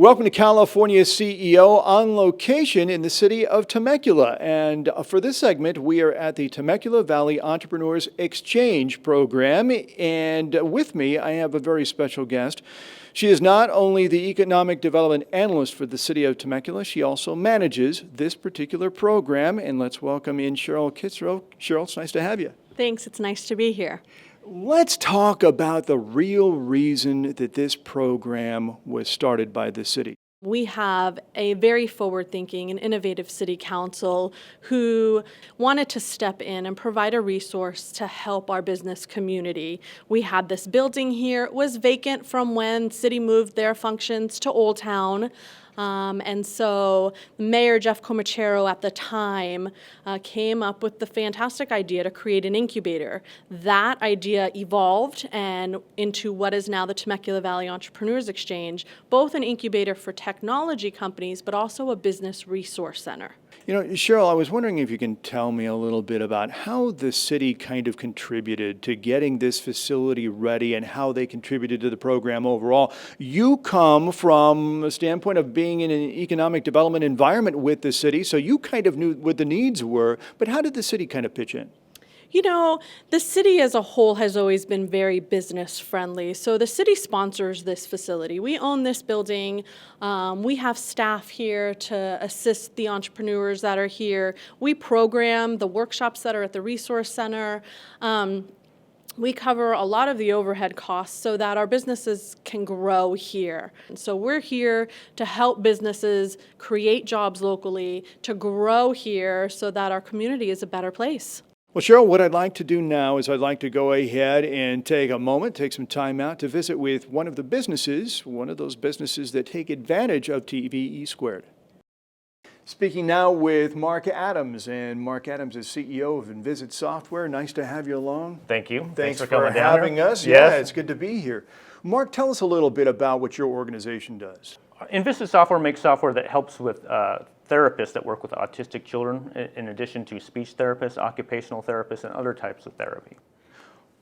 Welcome to California CEO on location in the city of Temecula. And for this segment, we are at the Temecula Valley Entrepreneurs Exchange Program. And with me, I have a very special guest. She is not only the Economic Development Analyst for the city of Temecula, she also manages this particular program. And let's welcome in Cheryl Kitzerow. Cheryl, it's nice to have you. Thanks, it's nice to be here. Let's talk about the real reason that this program was started by the city. We have a very forward-thinking and innovative city council who wanted to step in and provide a resource to help our business community. We had this building here. It was vacant from when city moved their functions to Old Town. And so Mayor Jeff Comachero at the time came up with the fantastic idea to create an incubator. That idea evolved and into what is now the Temecula Valley Entrepreneurs Exchange, both an incubator for technology companies, but also a business resource center. You know, Cheryl, I was wondering if you can tell me a little bit about how the city kind of contributed to getting this facility ready and how they contributed to the program overall. You come from a standpoint of being in an economic development environment with the city, so you kind of knew what the needs were, but how did the city kind of pitch in? You know, the city as a whole has always been very business friendly. So the city sponsors this facility. We own this building. We have staff here to assist the entrepreneurs that are here. We program the workshops that are at the resource center. We cover a lot of the overhead costs so that our businesses can grow here. And so we're here to help businesses create jobs locally, to grow here so that our community is a better place. Well, Cheryl, what I'd like to do now is I'd like to go ahead and take some time out to visit with one of those businesses that take advantage of TVE². Speaking now with Mark Adams, and Mark Adams is CEO of Invisit Software. Nice to have you along. Thank you. Thanks for coming down having here. us. Yes. Yeah, it's good to be here. Mark, tell us a little bit about what your organization does. Invisit Software makes software that helps with therapists that work with autistic children, in addition to speech therapists, occupational therapists, and other types of therapy.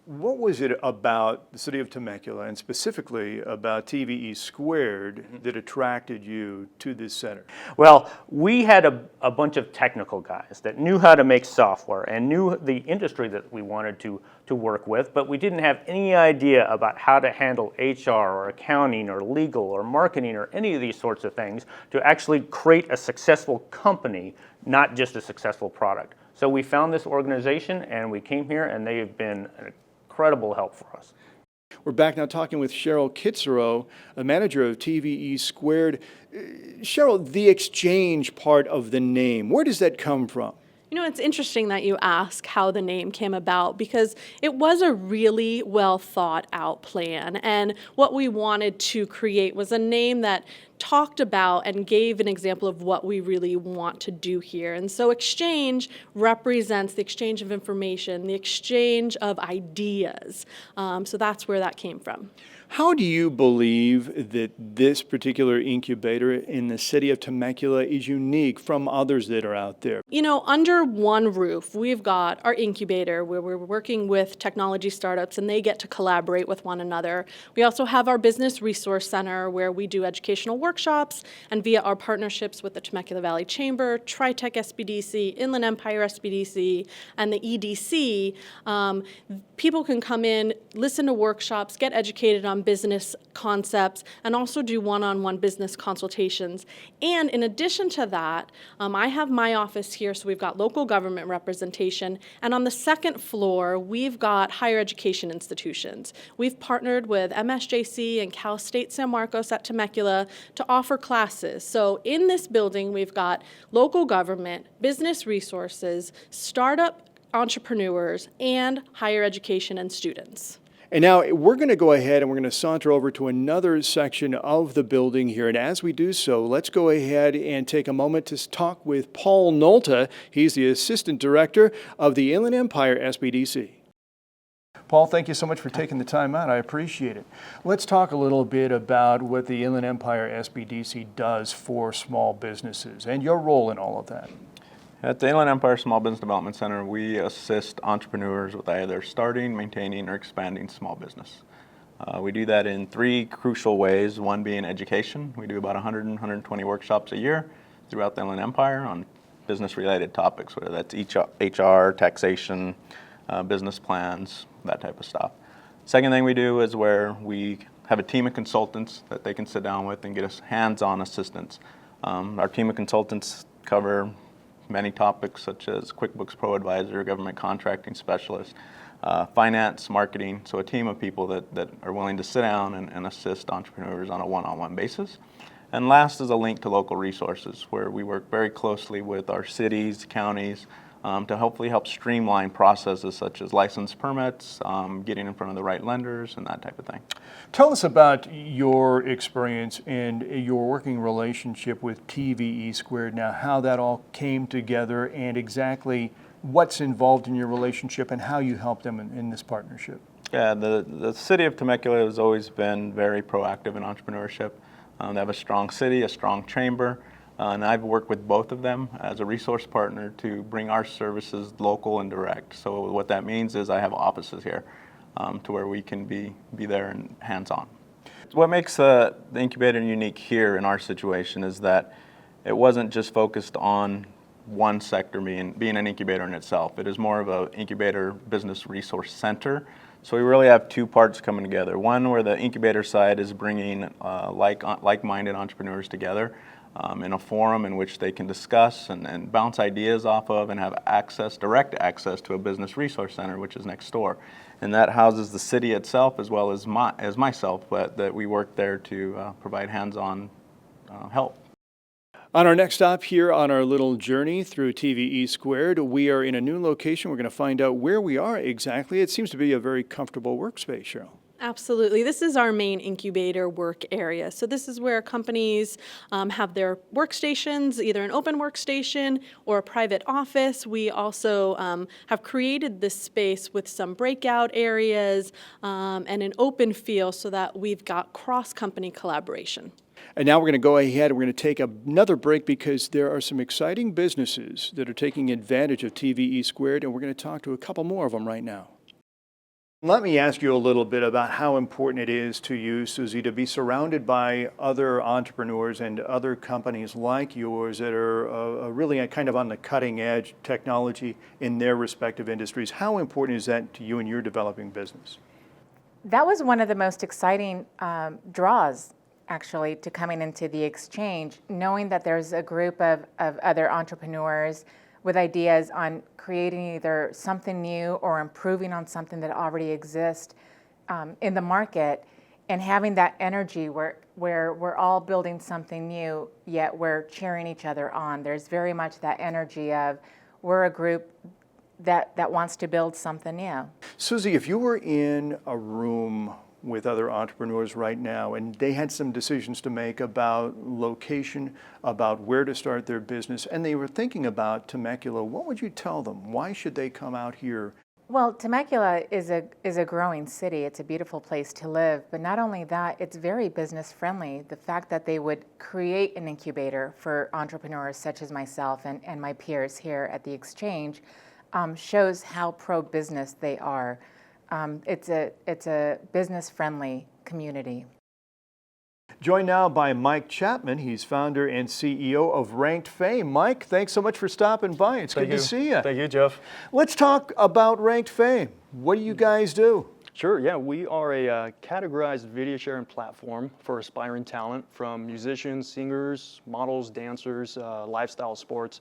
What was it about the city of Temecula, and specifically about TVE² that attracted you to this center? Well, we had a bunch of technical guys that knew how to make software and knew the industry that we wanted to work with, but we didn't have any idea about how to handle HR or accounting or legal or marketing or any of these sorts of things to actually create a successful company, not just a successful product. So we found this organization and we came here, and they have been an incredible help for us. We're back now talking with Cheryl Kitzerow, the manager of TVE². Cheryl, the exchange part of the name, where does that come from? You know, it's interesting that you ask how the name came about because it was a really well thought out plan. And what we wanted to create was a name that talked about and gave an example of what we really want to do here. And so exchange represents the exchange of information, the exchange of ideas. So that's where that came from. How do you believe that this particular incubator in the city of Temecula is unique from others that are out there? You know, under one roof, we've got our incubator where we're working with technology startups and they get to collaborate with one another. We also have our business resource center where we do educational workshops, and via our partnerships with the Temecula Valley Chamber, TriTech SBDC, Inland Empire SBDC, and the EDC, people can come in, listen to workshops, get educated on business concepts, and also do one-on-one business consultations. And in addition to that, I have my office here, so we've got local government representation, and on the second floor, we've got higher education institutions. We've partnered with MSJC and Cal State San Marcos at Temecula to offer classes. So in this building, we've got local government, business resources, startup entrepreneurs, and higher education and students. And now we're going to go ahead and we're going to saunter over to another section of the building here. And as we do so, let's go ahead and take a moment to talk with Paul Nolta. He's the Assistant Director of the Inland Empire SBDC. Paul, thank you so much for taking the time out. I appreciate it. Let's talk a little bit about what the Inland Empire SBDC does for small businesses and your role in all of that. At the Inland Empire Small Business Development Center, we assist entrepreneurs with either starting, maintaining, or expanding small business. We do that in three crucial ways, one being education. We do about 100 and 120 workshops a year throughout the Inland Empire on business-related topics, whether that's HR, taxation, business plans, that type of stuff. Second thing we do is where we have a team of consultants that they can sit down with and get us hands-on assistance. Our team of consultants cover many topics such as QuickBooks Pro Advisor, government contracting specialist, finance, marketing, so a team of people that are willing to sit down and assist entrepreneurs on a one-on-one basis. And last is a link to local resources where we work very closely with our cities, counties, to hopefully help streamline processes such as license permits, getting in front of the right lenders, and that type of thing. Tell us about your experience and your working relationship with TVE², now how that all came together and exactly what's involved in your relationship and how you help them in this partnership. Yeah, the city of Temecula has always been very proactive in entrepreneurship. They have a strong city, a strong chamber, and I've worked with both of them as a resource partner to bring our services local and direct. So what that means is I have offices here to where we can be there and hands-on. What makes the incubator unique here in our situation is that it wasn't just focused on one sector being an incubator in itself. It is more of an incubator business resource center. So we really have two parts coming together. One where the incubator side is bringing like-minded entrepreneurs together in a forum in which they can discuss and bounce ideas off of and have direct access to a business resource center, which is next door. And that houses the city itself as well as myself, but that we work there to provide hands-on help. On our next stop here on our little journey through TVE², we are in a new location. We're going to find out where we are exactly. It seems to be a very comfortable workspace, Cheryl. Absolutely. This is our main incubator work area. So this is where companies have their workstations, either an open workstation or a private office. We also have created this space with some breakout areas and an open feel so that we've got cross-company collaboration. And now we're going to go ahead and we're going to take another break because there are some exciting businesses that are taking advantage of TVE², and we're going to talk to a couple more of them right now. Let me ask you a little bit about how important it is to you, Susie, to be surrounded by other entrepreneurs and other companies like yours that are really kind of on the cutting edge technology in their respective industries. How important is that to you in your developing business? That was one of the most exciting draws, actually, to coming into the exchange, knowing that there's a group of other entrepreneurs with ideas on creating either something new or improving on something that already exists in the market, and having that energy where we're all building something new, yet we're cheering each other on. There's very much that energy of we're a group that wants to build something new. Susie, if you were in a room with other entrepreneurs right now and they had some decisions to make about location, about where to start their business, and they were thinking about Temecula, what would you tell them? Why should they come out here? Well, Temecula is a growing city. It's a beautiful place to live, but not only that, it's very business friendly. The fact that they would create an incubator for entrepreneurs such as myself and my peers here at the exchange shows how pro-business they are. It's a business-friendly community. Joined now by Mike Chapman. He's founder and CEO of Ranked Fame. Mike, thanks so much for stopping by. It's good to see you. Thank you, Jeff. Let's talk about Ranked Fame. What do you guys do? Sure, yeah, we are a categorized video sharing platform for aspiring talent from musicians, singers, models, dancers, lifestyle sports.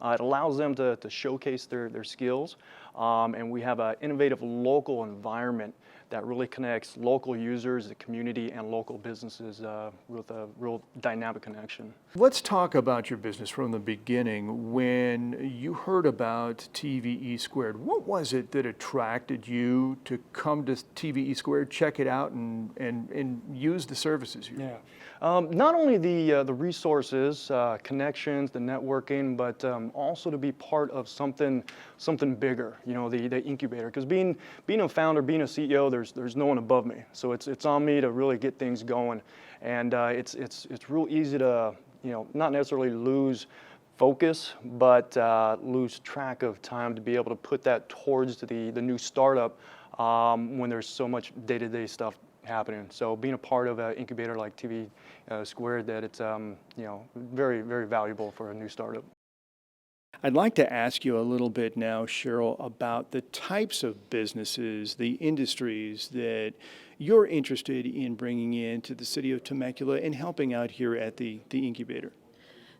It allows them to showcase their skills, and we have an innovative local environment that really connects local users, the community, and local businesses with a real dynamic connection. Let's talk about your business from the beginning. When you heard about TVE², what was it that attracted you to come to TVE², check it out, and use the services here? Yeah, not only the resources, connections, the networking, but also to be part of something bigger. You know, the incubator. Because being a founder, being a CEO, there's no one above me. So it's on me to really get things going, and it's real easy to not necessarily lose focus, but lose track of time to be able to put that towards the new startup when there's so much day-to-day stuff happening. So being a part of an incubator like TV², that it's very, very valuable for a new startup. I'd like to ask you a little bit now, Cheryl, about the types of businesses, the industries that you're interested in bringing into the city of Temecula and helping out here at the incubator.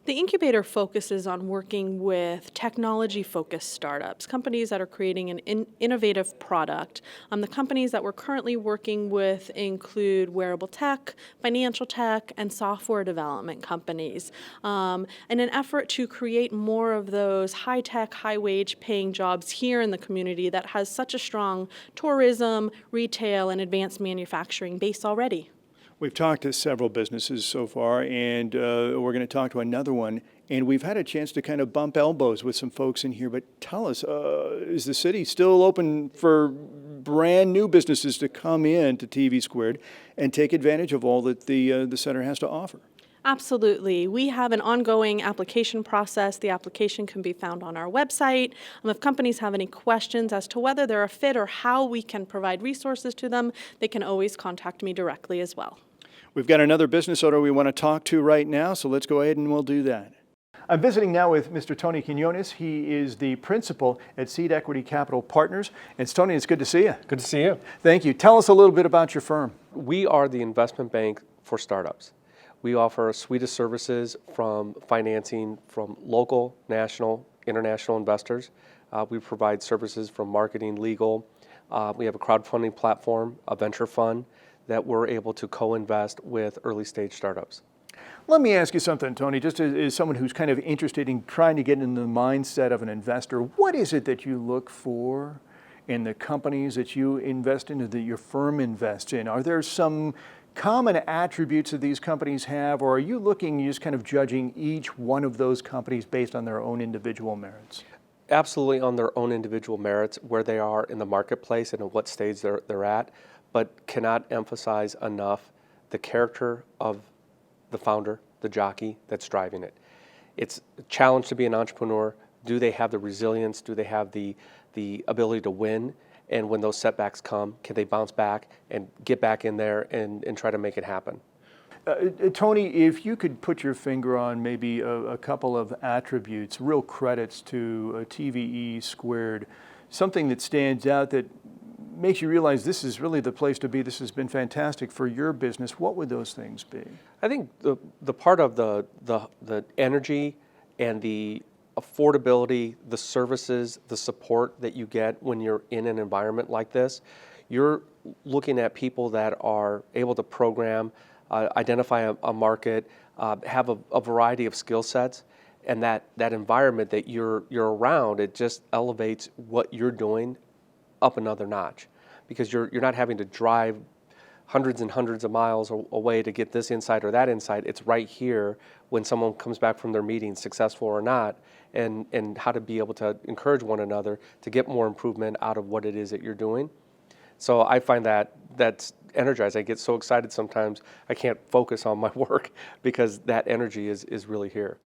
The incubator focuses on working with technology-focused startups, companies that are creating an innovative product. The companies that we're currently working with include wearable tech, financial tech, and software development companies. In an effort to create more of those high-tech, high-wage paying jobs here in the community that has such a strong tourism, retail, and advanced manufacturing base already. We've talked to several businesses so far, and we're going to talk to another one. And we've had a chance to kind of bump elbows with some folks in here. But tell us, is the city still open for brand new businesses to come in to TV² and take advantage of all that the center has to offer? Absolutely. We have an ongoing application process. The application can be found on our website. If companies have any questions as to whether they're a fit or how we can provide resources to them, they can always contact me directly as well. We've got another business owner we want to talk to right now, so let's go ahead and we'll do that. I'm visiting now with Mr. Tony Quinones. He is the principal at Seed Equity Capital Partners. And Tony, it's good to see you. Good to see you. Thank you. Tell us a little bit about your firm. We are the investment bank for startups. We offer a suite of services from financing from local, national, international investors. We provide services from marketing, legal. We have a crowdfunding platform, a venture fund that we're able to co-invest with early stage startups. Let me ask you something, Tony, just as someone who's kind of interested in trying to get into the mindset of an investor, what is it that you look for in the companies that you invest in, that your firm invests in? Are there some common attributes that these companies have, or are you just kind of judging each one of those companies based on their own individual merits? Absolutely on their own individual merits, where they are in the marketplace and at what stage they're at, but cannot emphasize enough the character of the founder, the jockey that's driving it. It's a challenge to be an entrepreneur. Do they have the resilience? Do they have the ability to win? And when those setbacks come, can they bounce back and get back in there and try to make it happen? Tony, if you could put your finger on maybe a couple of attributes, real credits to TVE², something that stands out that makes you realize this is really the place to be, this has been fantastic for your business, what would those things be? I think the part of the energy and the affordability, the services, the support that you get when you're in an environment like this, you're looking at people that are able to program, identify a market, have a variety of skill sets, and that environment that you're around, it just elevates what you're doing up another notch, because you're not having to drive hundreds and hundreds of miles away to get this insight or that insight. It's right here when someone comes back from their meeting, successful or not, and how to be able to encourage one another to get more improvement out of what it is that you're doing. So I find that's energized. I get so excited sometimes I can't focus on my work because that energy is really here.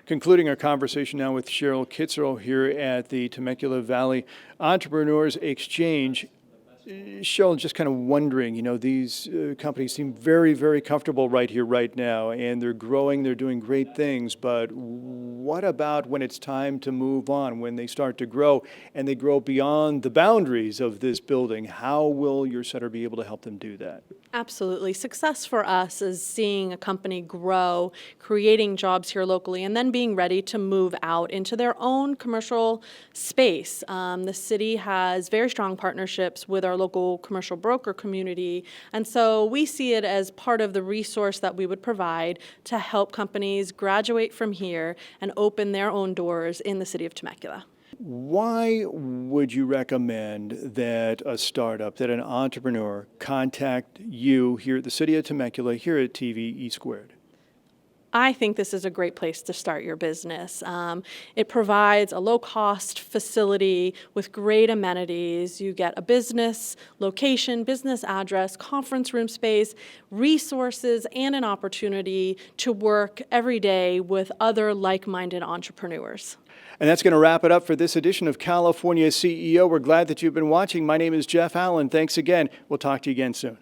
Concluding our conversation now with Cheryl Kitzerow here at the Temecula Valley Entrepreneurs Exchange. Cheryl, just kind of wondering, these companies seem very, very comfortable right here, right now, and they're growing, they're doing great things, but what about when it's time to move on, when they start to grow and they grow beyond the boundaries of this building? How will your center be able to help them do that? Absolutely. Success for us is seeing a company grow, creating jobs here locally, and then being ready to move out into their own commercial space. The city has very strong partnerships with our local commercial broker community, and so we see it as part of the resource that we would provide to help companies graduate from here and open their own doors in the city of Temecula. Why would you recommend that a startup, that an entrepreneur contact you here at the city of Temecula, here at TVE²? I think this is a great place to start your business. It provides a low-cost facility with great amenities. You get a business location, business address, conference room space, resources, and an opportunity to work every day with other like-minded entrepreneurs. And that's going to wrap it up for this edition of California CEO. We're glad that you've been watching. My name is Jeff Allen. Thanks again. We'll talk to you again soon.